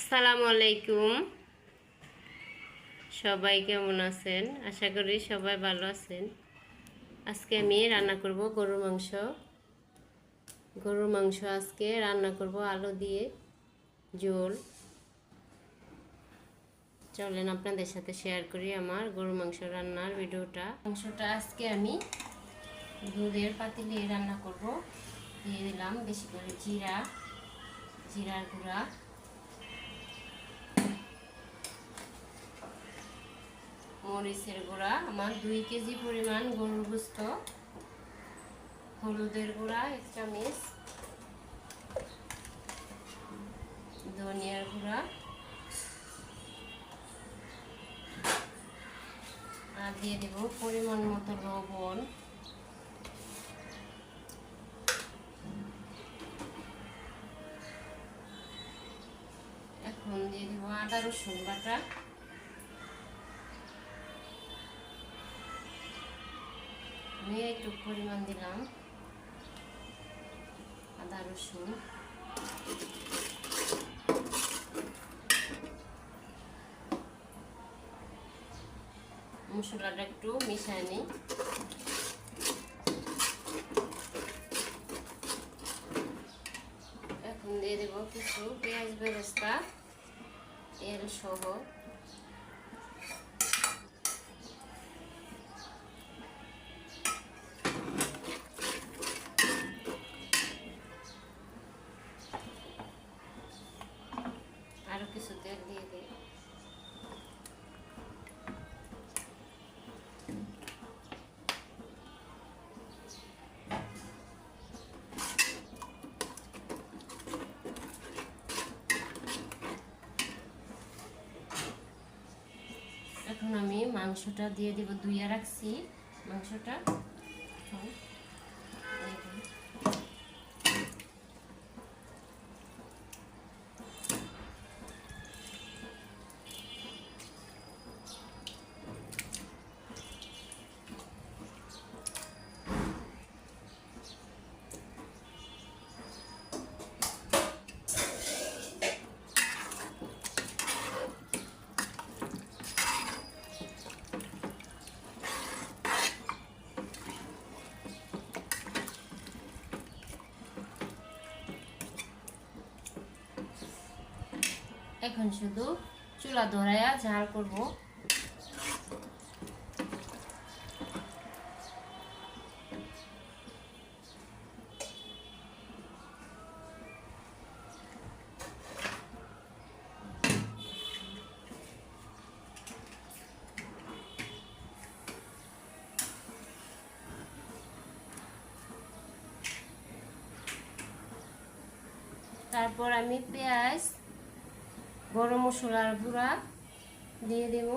আসসালামু আলাইকুম। সবাই কেমন আছেন? আশা করি সবাই ভালো আছেন। আজকে আমি রান্না করব গরুর মাংস আজকে রান্না করব আলু দিয়ে ঝোল। চলেন আপনাদের সাথে শেয়ার করি আমার গরুর মাংস রান্নার ভিডিওটা। মাংসটা আজকে আমি দুধের পাতিলে রান্না করব। দিয়ে দিলাম বেশি করে জিরার গুঁড়া, মরিচের গুঁড়া, আমার 2 কেজি পরিমাণ গরুর গোশত, হলুদের গুঁড়া 1 চামচ, ধনিয়ার গুঁড়া আর দিয়ে দেব পরিমাণ মতো লবণ। এখন দিয়ে দেব আদা রসুন বাটা, আমি একটু পরিমাণ দিলাম আদা রসুন। মশলাটা একটু মিশিয়ে নিই। এখন দিয়ে দেব কিছু পেঁয়াজ বেরেস্তা তেল সহ। আরো কিছু তেল দিয়ে দিই। এখন আমি মাংসটা দিয়ে দেব, ধুইয়া রাখছি মাংসটা। এখন শুধু চুলা ধরায়া ঝাল করব। তারপর আমি পেঁয়াজ, গরম মশলার গুঁড়া দিয়ে দেব।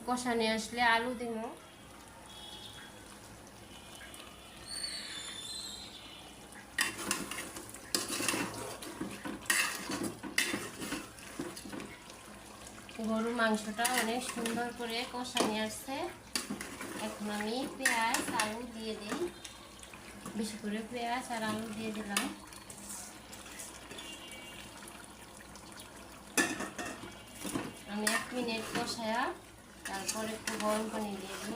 কষানি আসলে আলু দেব। গরুর মাংসটা অনেক সুন্দর করে কষানি আসছে। এখন আমি পেঁয়াজ আলু দিয়ে দিই, বেশি করে পেঁয়াজ আর আলু দিয়ে দিলাম। আমি 1 মিনিট কষায়া তারপর একটু গরম পানি দিয়ে দেব।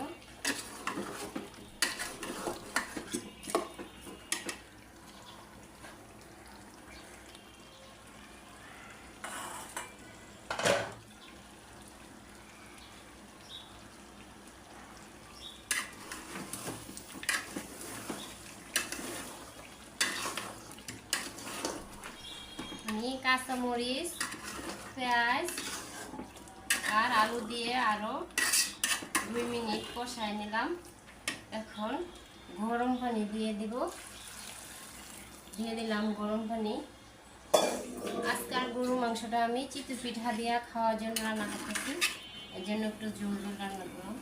আমি কাঁচামরিচ, পেঁয়াজ আর আলু দিয়ে আরো 2 মিনিট কষায় নিলাম। এখন গরম পানি দিয়ে দিলাম গরম পানি। আজকাল গরুর মাংসটা আমি চিতই পিঠা দিয়ে খাওয়ার জন্য রান্না করতেছি, এর জন্য একটু ঝোল রান্না করলাম।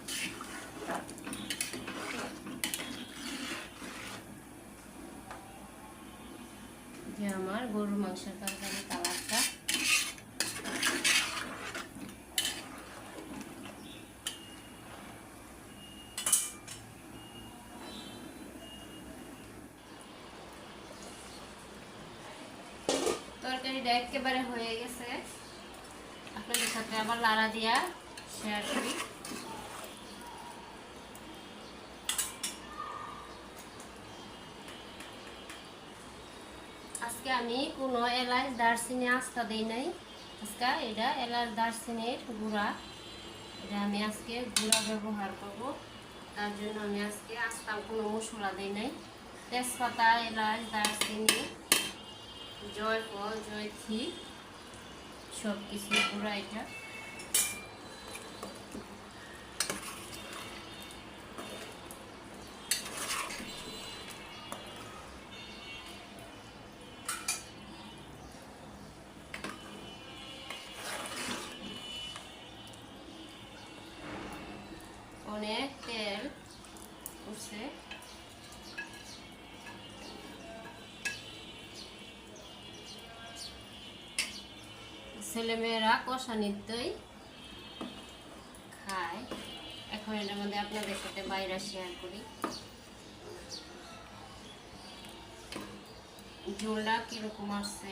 যে আমার গরুর মাংসের তরকারি কালারটা এটা একেবারে হয়ে গেছে, আপনাদের সাথে আবার লাড়া দিয়া শেয়ার করি। আজকে আমি কোনো এলাচ দারচিনি আস্তা দিই নাই, আজকে এটা এলাচ দারচিনির গুঁড়া, এটা আমি আজকে গুঁড়া ব্যবহার করব। তার জন্য আমি আজকে আস্তা কোনো মশলা দিই নাই। তেজপাতা, এলাচ, দারচিনি, জয়ফল, জয়ত্রী সব কিছু গুঁড়া এটা। অনেক তেল উঠছে, ছেলেমেয়েরা কষা নিত্যই খায়। এখন এটার মধ্যে আপনাদের সাথে বাইরে শেয়ার করি ঝোলটা কিরকম আসছে।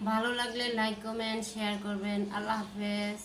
ভালো লাগলে লাইক, কমেন্ট, শেয়ার করবেন। আল্লাহ হাফেজ।